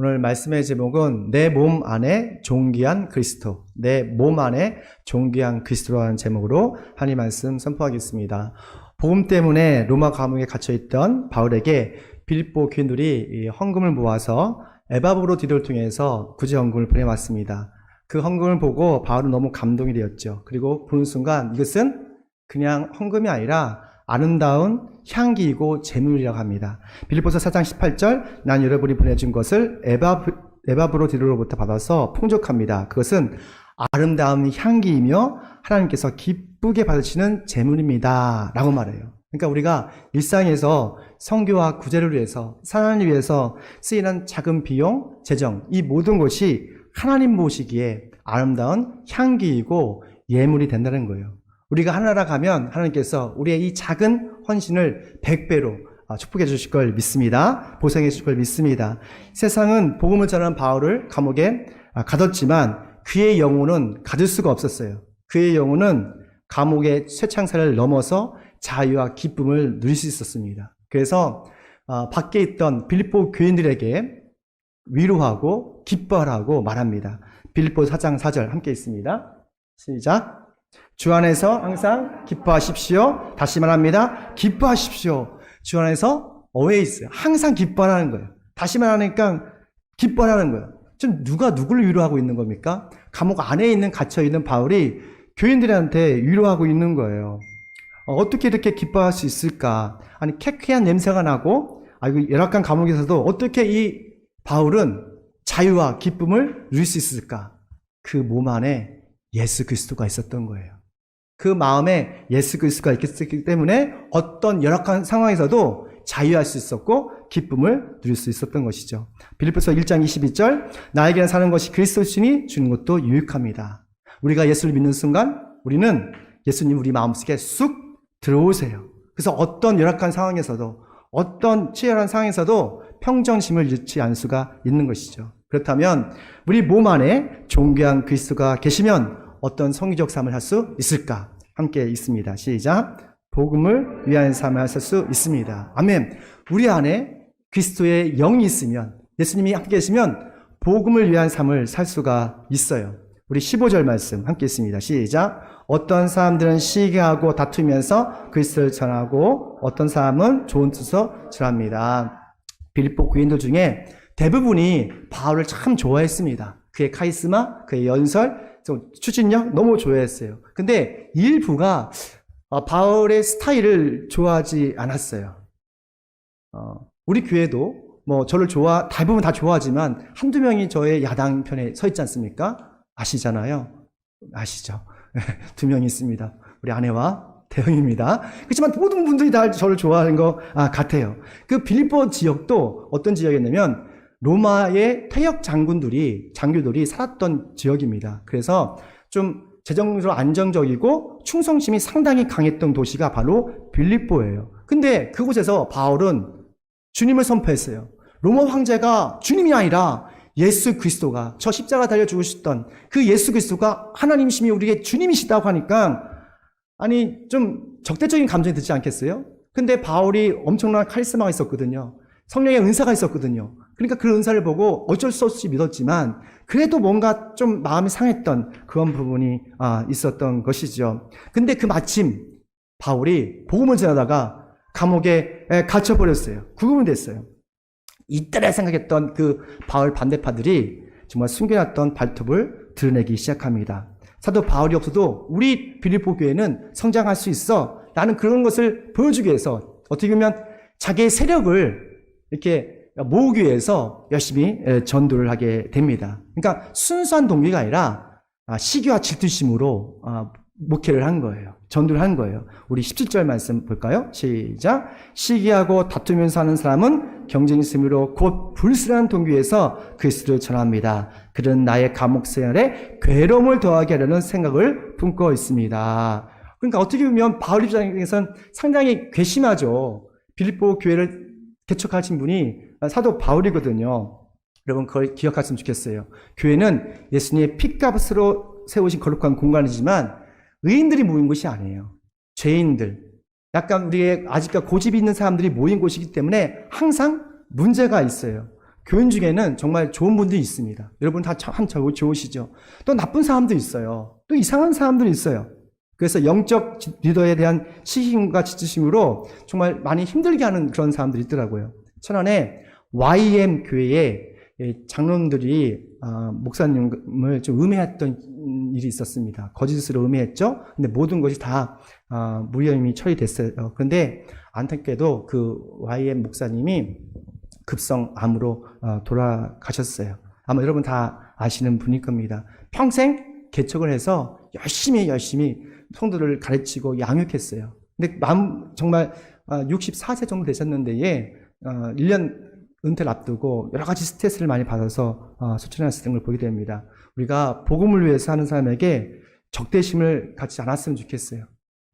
오늘 말씀의 제목은 내 몸 안에 존귀한 그리스도, 내 몸 안에 존귀한 그리스도라는 제목으로 하나님 말씀 선포하겠습니다. 복음 때문에 로마 감옥에 갇혀있던 바울에게 빌립보 교인들이 헌금을 모아서 에바브로디를 통해서 구제 헌금을 보내왔습니다. 그 헌금을 보고 바울은 너무 감동이 되었죠. 그리고 보는 순간 이것은 그냥 헌금이 아니라 아름다운 향기이고 재물이라고 합니다. 빌립보서 4장 18절 난 여러분이 보내준 것을 에바브로디로부터 받아서 풍족합니다. 그것은 아름다운 향기이며 하나님께서 기쁘게 받으시는 재물입니다 라고 말해요. 그러니까 우리가 일상에서 선교와 구제를 위해서 하나님을 위해서 쓰이는 작은 비용, 재정 이 모든 것이 하나님 보시기에 아름다운 향기이고 예물이 된다는 거예요. 우리가 하나나라 가면 하나님께서 우리의 이 작은 헌신을 100배로 축복해 주실 걸 믿습니다. 보상해 주실 걸 믿습니다. 세상은 복음을 전하는 바울을 감옥에 가뒀지만 그의 영혼은 가둘 수가 없었어요. 그의 영혼은 감옥의 쇠창살을 넘어서 자유와 기쁨을 누릴 수 있었습니다. 그래서 밖에 있던 빌립보 교인들에게 위로하고 기뻐하라고 말합니다. 빌립보 4장 4절 함께 있습니다. 시작. 주 안에서 항상 기뻐하십시오. 다시 말합니다. 기뻐하십시오. 주 안에서 always 항상 기뻐하라는 거예요. 다시 말하니까 기뻐하라는 거예요. 지금 누가 누구를 위로하고 있는 겁니까? 감옥 안에 있는 갇혀있는 바울이 교인들한테 위로하고 있는 거예요. 어떻게 이렇게 기뻐할 수 있을까? 아니 쾌쾌한 냄새가 나고 열악한 감옥에서도 어떻게 이 바울은 자유와 기쁨을 누릴 수 있을까? 그 몸 안에 예수 그리스도가 있었던 거예요. 그 마음에 예수 그리스도가 있었기 때문에 어떤 열악한 상황에서도 자유할 수 있었고 기쁨을 누릴 수 있었던 것이죠. 빌립보서 1장 22절 나에게는 사는 것이 그리스도시니 주는 것도 유익합니다. 우리가 예수를 믿는 순간 우리는 예수님 우리 마음속에 쑥 들어오세요. 그래서 어떤 열악한 상황에서도 어떤 치열한 상황에서도 평정심을 잃지 않을 수가 있는 것이죠. 그렇다면 우리 몸 안에 존귀한 그리스도가 계시면 어떤 성기적 삶을 할 수 있을까? 함께 있습니다. 시작. 복음을 위한 삶을 할 수 있습니다. 아멘. 우리 안에 그리스도의 영이 있으면 예수님이 함께 계시면 복음을 위한 삶을 살 수가 있어요. 우리 15절 말씀 함께 있습니다. 시작. 어떤 사람들은 시기하고 다투면서 그리스도를 전하고 어떤 사람은 좋은 뜻으로 전합니다. 빌립보 교인들 중에 대부분이 바울을 참 좋아했습니다. 그의 카리스마, 그의 연설, 추진력 너무 좋아했어요. 근데 일부가 바울의 스타일을 좋아하지 않았어요. 우리 교회도 저를 대부분 다 좋아하지만 한두 명이 저의 야당 편에 서 있지 않습니까? 아시잖아요. 아시죠? 두 명이 있습니다. 우리 아내와 대형입니다. 그렇지만 모든 분들이 다 저를 좋아하는 것 같아요. 그 빌립보 지역도 어떤 지역이었냐면 로마의 퇴역 장교들이 살았던 지역입니다. 그래서 좀 재정적으로 안정적이고 충성심이 상당히 강했던 도시가 바로 빌립보예요. 근데 그곳에서 바울은 주님을 선포했어요. 로마 황제가 주님이 아니라 예수 그리스도가 저 십자가 달려 죽으셨던 그 예수 그리스도가 하나님이심이 우리의 주님이시다고 하니까 좀 적대적인 감정이 들지 않겠어요? 근데 바울이 엄청난 카리스마가 있었거든요. 성령의 은사가 있었거든요. 그러니까 그 은사를 보고 어쩔 수 없이 믿었지만 그래도 뭔가 좀 마음이 상했던 그런 부분이 있었던 것이죠. 근데 마침 바울이 복음을 전하다가 감옥에 갇혀버렸어요. 구금이 됐어요. 이때라 생각했던 그 바울 반대파들이 정말 숨겨놨던 발톱을 드러내기 시작합니다. 사도 바울이 없어도 우리 빌립보 교회는 성장할 수 있어. 라는 그런 것을 보여주기 위해서 어떻게 보면 자기의 세력을 이렇게 모으기 위해서 열심히 전도를 하게 됩니다. 그러니까 순수한 동기가 아니라 시기와 질투심으로 목회를 한 거예요. 전도를 한 거예요. 우리 17절 말씀 볼까요? 시작. 시기하고 다투면서 하는 사람은 경쟁심으로 곧 불순한 동기에서 그리스도를 전합니다. 그는 나의 감옥 생활에 괴로움을 더하게 하려는 생각을 품고 있습니다. 그러니까 어떻게 보면 바울 입장에서는 상당히 괘씸하죠. 빌립보 교회를 개척하신 분이 사도 바울이거든요. 여러분 그걸 기억하시면 좋겠어요. 교회는 예수님의 핏값으로 세우신 거룩한 공간이지만 의인들이 모인 곳이 아니에요. 죄인들, 약간 우리의 아직까지 고집이 있는 사람들이 모인 곳이기 때문에 항상 문제가 있어요. 교인 중에는 정말 좋은 분들이 있습니다. 여러분 다 참 좋으시죠? 또 나쁜 사람도 있어요. 또 이상한 사람들이 있어요. 그래서 영적 리더에 대한 시심과 지치심으로 정말 많이 힘들게 하는 그런 사람들이 있더라고요. 천안에 YM 교회에 장로님들이 목사님을 좀 음해했던 일이 있었습니다. 거짓으로 음해했죠. 근데 모든 것이 다 무혐의 처리됐어요. 그런데 안타깝게도 그 YM 목사님이 급성암으로 돌아가셨어요. 아마 여러분 다 아시는 분일 겁니다. 평생 개척을 해서 열심히 성도를 가르치고 양육했어요. 근데 정말 64세 정도 되셨는데 1년 은퇴를 앞두고 여러 가지 스트레스를 많이 받아서 소천하셨던 걸 보게 됩니다. 우리가 복음을 위해서 하는 사람에게 적대심을 갖지 않았으면 좋겠어요.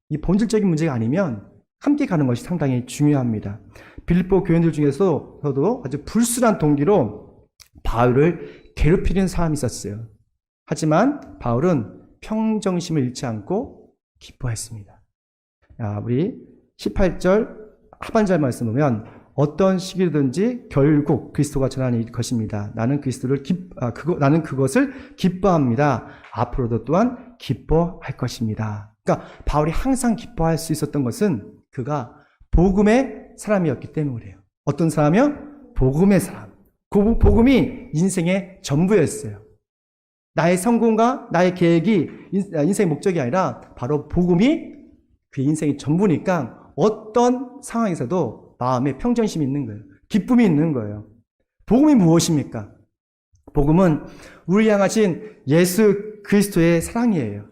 이 본질적인 문제가 아니면 함께 가는 것이 상당히 중요합니다. 빌립보 교인들 중에서도 아주 불순한 동기로 바울을 괴롭히는 사람이 있었어요. 하지만 바울은 평정심을 잃지 않고 기뻐했습니다. 우리 18절 하반절 말씀 보면 어떤 시기든지 결국 그리스도가 전하는 것입니다. 나는 나는 그것을 기뻐합니다. 앞으로도 또한 기뻐할 것입니다. 그러니까 바울이 항상 기뻐할 수 있었던 것은 그가 복음의 사람이었기 때문이에요. 어떤 사람이요? 복음의 사람. 그 복음이 인생의 전부였어요. 나의 성공과 나의 계획이 인생의 목적이 아니라 바로 복음이 그 인생의 전부니까 어떤 상황에서도 마음에 평정심이 있는 거예요. 기쁨이 있는 거예요. 복음이 무엇입니까? 복음은 우리 향하신 예수 그리스도의 사랑이에요.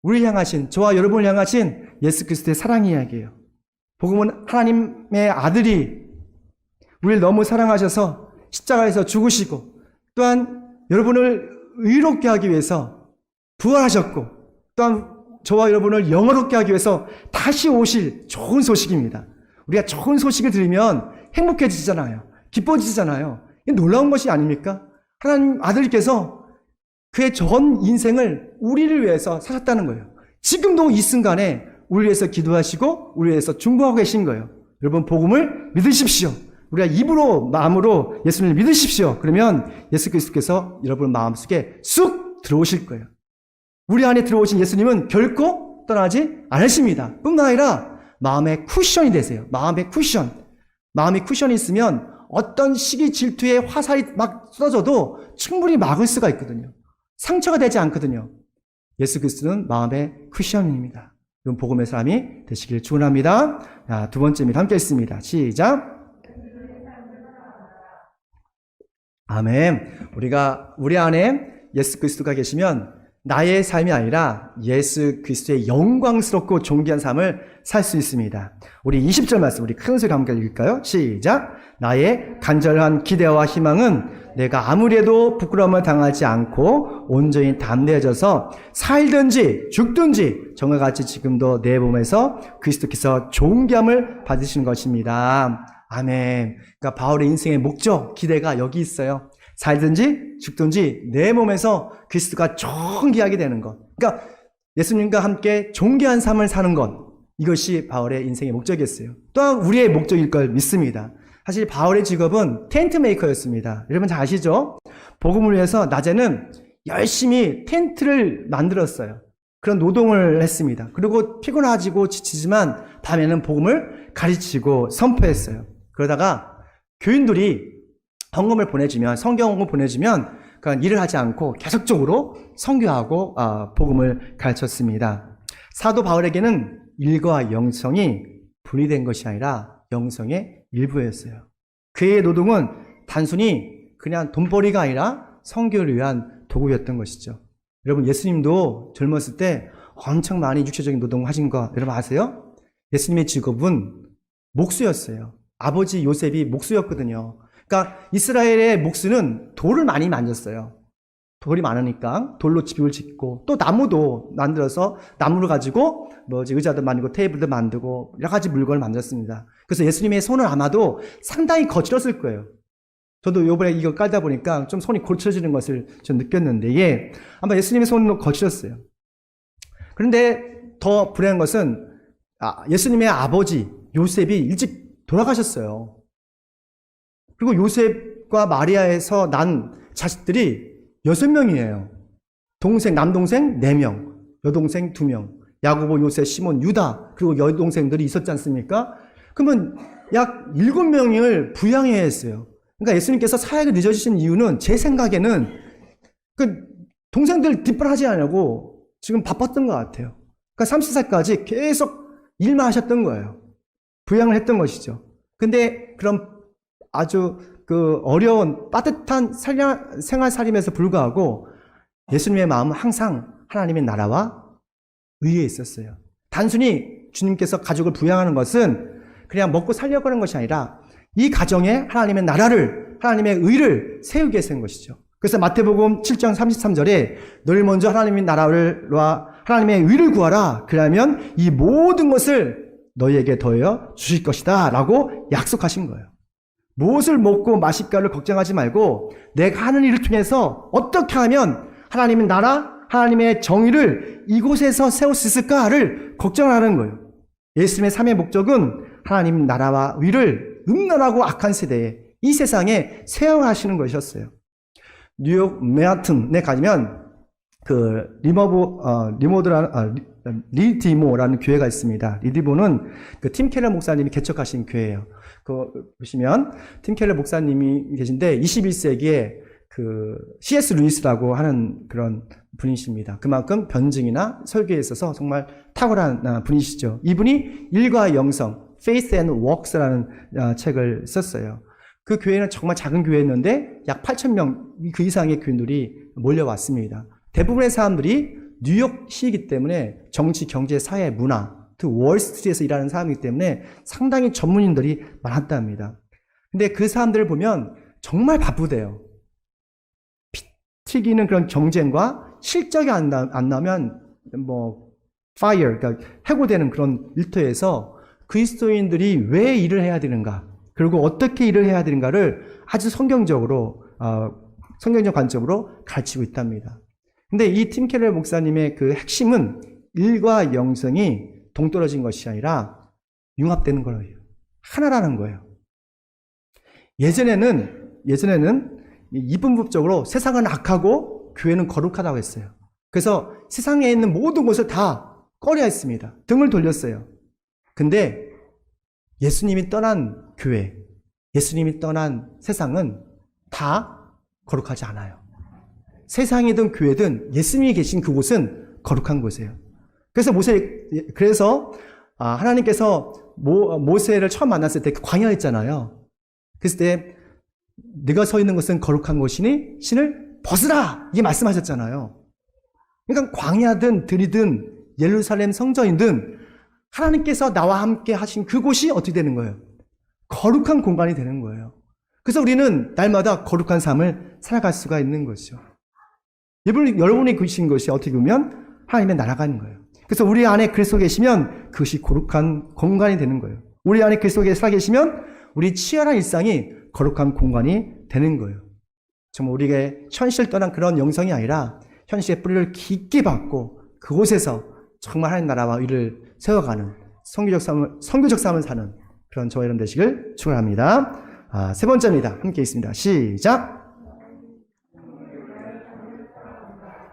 우리 향하신, 저와 여러분을 향하신 예수 그리스도의 사랑 이야기예요. 복음은 하나님의 아들이 우리를 너무 사랑하셔서 십자가에서 죽으시고 또한 여러분을 의롭게 하기 위해서 부활하셨고 또한 저와 여러분을 영화롭게 하기 위해서 다시 오실 좋은 소식입니다. 우리가 좋은 소식을 들으면 행복해지잖아요. 기뻐지잖아요. 이게 놀라운 것이 아닙니까? 하나님 아들께서 그의 전 인생을 우리를 위해서 사셨다는 거예요. 지금도 이 순간에 우리를 위해서 기도하시고 우리를 위해서 중보하고 계신 거예요. 여러분 복음을 믿으십시오. 우리가 입으로 마음으로 예수님을 믿으십시오. 그러면 예수 그리스도께서 여러분 마음속에 쑥 들어오실 거예요. 우리 안에 들어오신 예수님은 결코 떠나지 않으십니다. 뿐만 아니라 마음의 쿠션이 되세요. 마음의 쿠션. 마음의 쿠션이 있으면 어떤 시기 질투의 화살이 막 쏟아져도 충분히 막을 수가 있거든요. 상처가 되지 않거든요. 예수 그리스도는 마음의 쿠션입니다. 여러분 복음의 사람이 되시길 축원합니다. 두 번째입니다. 함께 읽습니다. 시작. 아멘. 우리 안에 예수 그리스도가 계시면 나의 삶이 아니라 예수 그리스도의 영광스럽고 존귀한 삶을 살 수 있습니다. 우리 20절 말씀 우리 큰 소리 함께 읽을까요? 시작. 나의 간절한 기대와 희망은 내가 아무리 해도 부끄러움을 당하지 않고 온전히 담대해져서 살든지 죽든지 정과 같이 지금도 내 몸에서 그리스도께서 존귀함을 받으시는 것입니다. 아멘. 그러니까 바울의 인생의 목적, 기대가 여기 있어요. 살든지 죽든지 내 몸에서 그리스도가 존귀하게 되는 것. 그러니까 예수님과 함께 존귀한 삶을 사는 것. 이것이 바울의 인생의 목적이었어요. 또한 우리의 목적일 걸 믿습니다. 사실 바울의 직업은 텐트 메이커였습니다. 여러분 잘 아시죠? 복음을 위해서 낮에는 열심히 텐트를 만들었어요. 그런 노동을 했습니다. 그리고 피곤하지고 지치지만 밤에는 복음을 가르치고 선포했어요. 그러다가 교인들이 헌금을 보내주면, 성경 헌금 보내주면 그러니까 일을 하지 않고 계속적으로 선교하고 복음을 가르쳤습니다. 사도 바울에게는 일과 영성이 분리된 것이 아니라 영성의 일부였어요. 그의 노동은 단순히 그냥 돈벌이가 아니라 선교를 위한 도구였던 것이죠. 여러분 예수님도 젊었을 때 엄청 많이 육체적인 노동을 하신 거 여러분 아세요? 예수님의 직업은 목수였어요. 아버지 요셉이 목수였거든요. 그러니까 이스라엘의 목수는 돌을 많이 만졌어요. 돌이 많으니까 돌로 집을 짓고 또 나무도 만들어서 나무를 가지고 의자도 만들고 테이블도 만들고 여러 가지 물건을 만들었습니다. 그래서 예수님의 손은 아마도 상당히 거칠었을 거예요. 저도 이번에 이거 깔다 보니까 좀 손이 거칠어지는 것을 좀 느꼈는데 아마 예수님의 손은 거칠었어요. 그런데 더 불행한 것은 예수님의 아버지 요셉이 일찍 돌아가셨어요. 그리고 요셉 요셉과 마리아에서 난 자식들이 6명이에요. 남동생 4명, 여동생 2명, 야고보, 요셉, 시몬, 유다, 그리고 여동생들이 있었지 않습니까? 그러면 약 7명을 부양해야 했어요. 그러니까 예수님께서 사역을 늦어지신 이유는 제 생각에는 그 동생들 뒷바라지 하려고 지금 바빴던 것 같아요. 그러니까 30살까지 계속 일만 하셨던 거예요. 부양을 했던 것이죠. 근데 그런 아주 그 어려운 빠듯한 생활살림에서 불구하고 예수님의 마음은 항상 하나님의 나라와 의에 있었어요. 단순히 주님께서 가족을 부양하는 것은 그냥 먹고 살려고 하는 것이 아니라 이 가정에 하나님의 나라를, 하나님의 의를 세우기 위해서 한 것이죠. 그래서 마태복음 7장 33절에 늘 먼저 하나님의 나라와 하나님의 의를 구하라. 그러면 이 모든 것을 너희에게 더하여 주실 것이다 라고 약속하신 거예요. 무엇을 먹고 마실까를 걱정하지 말고 내가 하는 일을 통해서 어떻게 하면 하나님의 나라, 하나님의 정의를 이곳에서 세울 수 있을까를 걱정하는 거예요. 예수님의 삶의 목적은 하나님 나라와 의를 음란하고 악한 세대에 이 세상에 세워가시는 것이었어요. 뉴욕 맨하튼에 가면 그 리디모라는 교회가 있습니다. 리디모는 그 팀 켈러 목사님이 개척하신 교회예요. 그 보시면 팀 켈러 목사님이 계신데 21세기에 그 C.S. 루이스라고 하는 그런 분이십니다. 그만큼 변증이나 설교에 있어서 정말 탁월한 분이시죠. 이분이 일과 영성, Faith and Works라는 책을 썼어요. 그 교회는 정말 작은 교회였는데 약 8,000명 그 이상의 교인들이 몰려왔습니다. 대부분의 사람들이 뉴욕시이기 때문에 정치, 경제, 사회, 문화, 월스트리트에서 일하는 사람이기 때문에 상당히 전문인들이 많았답니다. 근데 그 사람들을 보면 정말 바쁘대요. 피 튀기는 그런 경쟁과 실적이 안 나면 fire, 그러니까 해고되는 그런 일터에서 그리스도인들이 왜 일을 해야 되는가, 그리고 어떻게 일을 해야 되는가를 아주 성경적 관점으로 가르치고 있답니다. 근데 이 팀 켈러 목사님의 그 핵심은 일과 영성이 동떨어진 것이 아니라 융합되는 거예요. 하나라는 거예요. 예전에는 이분법적으로 세상은 악하고 교회는 거룩하다고 했어요. 그래서 세상에 있는 모든 것을 다 꺼려 했습니다. 등을 돌렸어요. 근데 예수님이 떠난 교회, 예수님이 떠난 세상은 다 거룩하지 않아요. 세상이든 교회든 예수님이 계신 그곳은 거룩한 곳이에요. 그래서 하나님께서 모세를 처음 만났을 때 그 광야였잖아요. 그랬을 때 네가 서 있는 것은 거룩한 곳이니 신을 벗으라 이게 말씀하셨잖아요. 그러니까 광야든 들이든 예루살렘 성전이든 하나님께서 나와 함께 하신 그곳이 어떻게 되는 거예요? 거룩한 공간이 되는 거예요. 그래서 우리는 날마다 거룩한 삶을 살아갈 수가 있는 것이죠. 여러분이 계신 것이 어떻게 보면 하나님의 나라가 있는 거예요. 그래서 우리 안에 그리스도 계시면 그것이 거룩한 공간이 되는 거예요. 우리 안에 그리스도에 살아 계시면 우리 치열한 일상이 거룩한 공간이 되는 거예요. 정말 우리에게 현실을 떠난 그런 영성이 아니라 현실의 뿌리를 깊게 박고 그곳에서 정말 하나님 나라와 의를 세워가는 선교적 삶을 사는 그런 저와 여러분 되시길 축원합니다. 세 번째입니다. 함께 있습니다. 시작.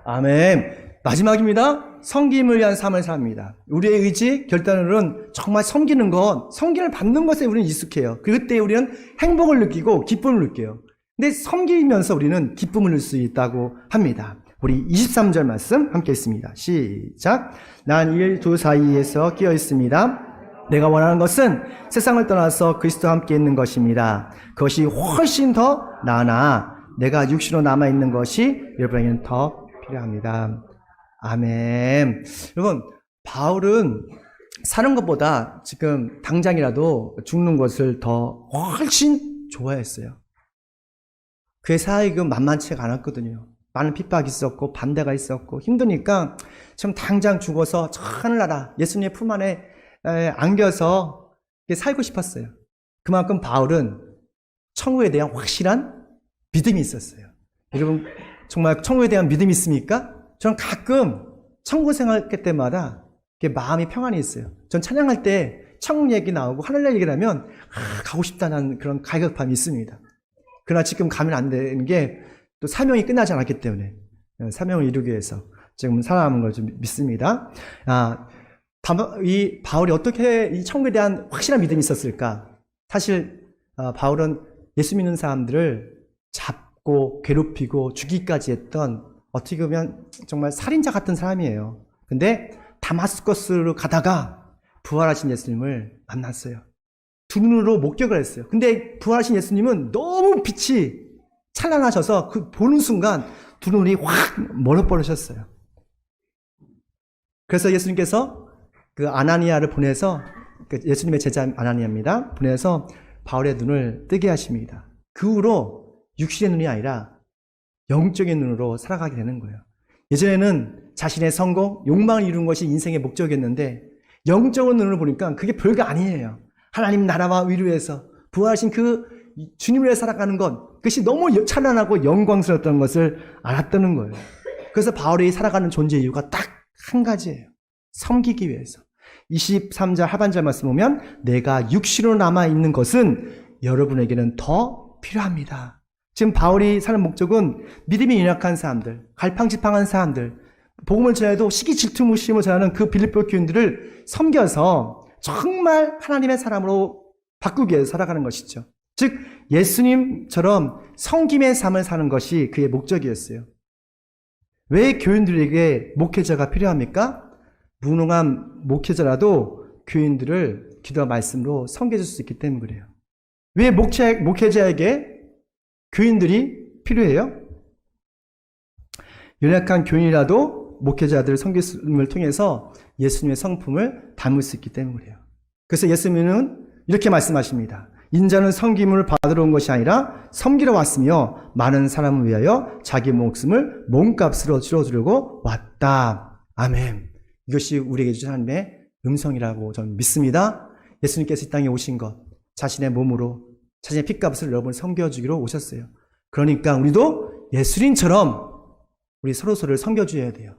아멘. 마지막입니다. 섬김을 위한 삶을 삽니다. 우리의 의지, 결단으로는 정말 섬기는 것, 섬김을 받는 것에 우리는 익숙해요. 그때 우리는 행복을 느끼고 기쁨을 느껴요. 근데 섬기면서 우리는 기쁨을 느낄 수 있다고 합니다. 우리 23절 말씀 함께 있습니다. 시작. 난 일 두 사이에서 끼어 있습니다. 내가 원하는 것은 세상을 떠나서 그리스도와 함께 있는 것입니다. 그것이 훨씬 더 나으나 내가 육신으로 남아있는 것이 여러분에게는 더 필요합니다. 아멘. 여러분, 바울은 사는 것보다 지금 당장이라도 죽는 것을 더 훨씬 좋아했어요. 그의 사역은 만만치가 않았거든요. 많은 핍박이 있었고 반대가 있었고 힘드니까 좀 당장 죽어서 저 하늘나라 예수님의 품 안에 안겨서 살고 싶었어요. 그만큼 바울은 천국에 대한 확실한 믿음이 있었어요. 여러분 정말 천국에 대한 믿음이 있습니까? 저는 가끔 천국 생활할 때마다 마음이 평안이 있어요. 전 찬양할 때 천국 얘기 나오고 하늘날 얘기 나면 가고 싶다는 그런 갈급함이 있습니다. 그러나 지금 가면 안 되는 게 또 사명이 끝나지 않았기 때문에 사명을 이루기 위해서 지금 살아남은 걸 좀 믿습니다. 이 바울이 어떻게 이 천국에 대한 확실한 믿음이 있었을까? 사실 바울은 예수 믿는 사람들을 잡고 괴롭히고 죽이기까지 했던 어떻게 보면 정말 살인자 같은 사람이에요. 근데 다마스커스로 가다가 부활하신 예수님을 만났어요. 두 눈으로 목격을 했어요. 근데 부활하신 예수님은 너무 빛이 찬란하셔서 그 보는 순간 두 눈이 확 멀어버리셨어요. 그래서 예수님께서 그 아나니아를 보내서, 예수님의 제자 아나니아입니다. 보내서 바울의 눈을 뜨게 하십니다. 그 후로 육신의 눈이 아니라 영적인 눈으로 살아가게 되는 거예요. 예전에는 자신의 성공, 욕망을 이루는 것이 인생의 목적이었는데 영적인 눈으로 보니까 그게 별거 아니에요. 하나님 나라와 위로해서 부활하신 그 주님을 위해 살아가는 것, 그것이 너무 찬란하고 영광스러웠던 것을 알았다는 거예요. 그래서 바울이 살아가는 존재 이유가 딱 한 가지예요. 섬기기 위해서. 23절 하반절 말씀 보면 내가 육신으로 남아있는 것은 여러분에게는 더 필요합니다. 지금 바울이 사는 목적은 믿음이 연약한 사람들, 갈팡질팡한 사람들, 복음을 전해도 시기 질투 무심을 전하는 그 빌립보 교인들을 섬겨서 정말 하나님의 사람으로 바꾸기 위해서 살아가는 것이죠. 즉 예수님처럼 섬김의 삶을 사는 것이 그의 목적이었어요. 왜 교인들에게 목회자가 필요합니까? 무능한 목회자라도 교인들을 기도와 말씀으로 섬겨줄 수 있기 때문에 그래요. 왜 목회자에게 교인들이 필요해요? 연약한 교인이라도 목회자들을 섬김을 통해서 예수님의 성품을 담을 수 있기 때문에 그래요. 그래서 예수님은 이렇게 말씀하십니다. 인자는 섬김을 받으러 온 것이 아니라 섬기러 왔으며 많은 사람을 위하여 자기 목숨을 몸값으로 치러주려고 왔다. 아멘. 이것이 우리에게 주신 하나님의 음성이라고 저는 믿습니다. 예수님께서 이 땅에 오신 것, 자신의 몸으로 자신의 핏값을 여러분을 섬겨주기로 오셨어요. 그러니까 우리도 예수님처럼 우리 서로서로를 섬겨줘야 돼요.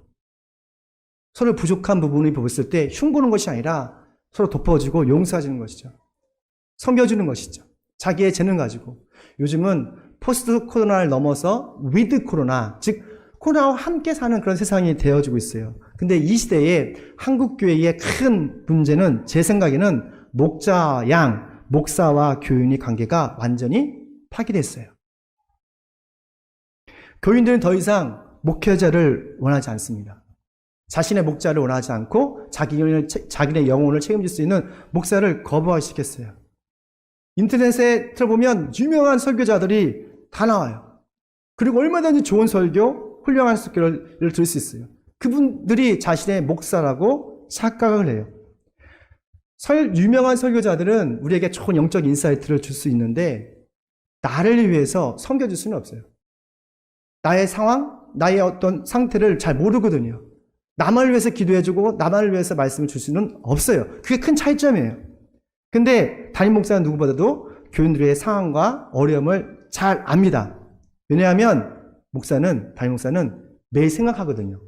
서로 부족한 부분이 보였을 때 흉보는 것이 아니라 서로 덮어주고 용서해주는 것이죠. 섬겨주는 것이죠. 자기의 재능 가지고. 요즘은 포스트 코로나를 넘어서 위드 코로나, 즉 코로나와 함께 사는 그런 세상이 되어지고 있어요. 근데 이 시대에 한국교회의 큰 문제는 제 생각에는 목사와 교인의 관계가 완전히 파괴됐어요. 교인들은 더 이상 목회자를 원하지 않습니다. 자신의 목자를 원하지 않고 자기네 영혼을 책임질 수 있는 목사를 거부하기 시작했어요. 인터넷에 들어보면 유명한 설교자들이 다 나와요. 그리고 얼마든지 좋은 설교, 훌륭한 설교를 들을 수 있어요. 그분들이 자신의 목사라고 착각을 해요. 유명한 설교자들은 우리에게 좋은 영적 인사이트를 줄 수 있는데 나를 위해서 섬겨줄 수는 없어요. 나의 상황, 나의 어떤 상태를 잘 모르거든요. 나만을 위해서 기도해주고 나만을 위해서 말씀을 줄 수는 없어요. 그게 큰 차이점이에요. 근데 담임 목사는 누구보다도 교인들의 상황과 어려움을 잘 압니다. 왜냐하면 담임 목사는 매일 생각하거든요.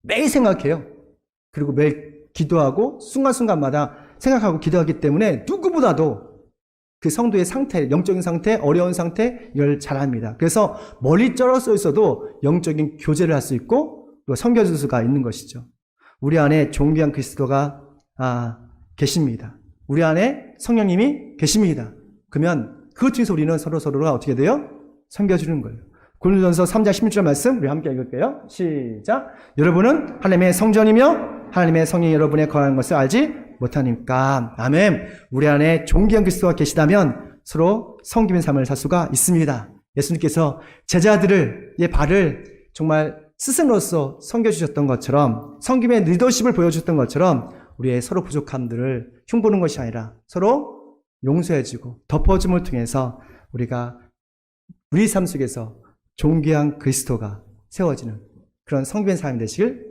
매일 생각해요. 그리고 매일 기도하고 순간순간마다 생각하고 기도하기 때문에 누구보다도 그 성도의 상태, 영적인 상태, 어려운 상태 이걸 잘 압니다. 그래서 멀리 떨어져 있어도 영적인 교제를 할 수 있고 또 섬겨줄 수가 있는 것이죠. 우리 안에 존귀한 그리스도가 계십니다. 우리 안에 성령님이 계십니다. 그러면 그것 중에서 우리는 서로가 어떻게 돼요? 섬겨주는 거예요. 고린도전서 3장 16절 말씀 우리 함께 읽을게요. 시작. 여러분은 하나님의 성전이며 하나님의 성령이 여러분에 거하는 것을 알지 못하니까. 아멘. 우리 안에 존귀한 그리스도가 계시다면 서로 섬기는 삶을 살 수가 있습니다. 예수님께서 제자들의 발을 정말 스승으로서 섬겨주셨던 것처럼 섬김의 리더십을 보여주셨던 것처럼 우리의 서로 부족함들을 흉보는 것이 아니라 서로 용서해주고 덮어줌을 통해서 우리가 우리 삶 속에서 존귀한 그리스도가 세워지는 그런 성기된 삶이 되시길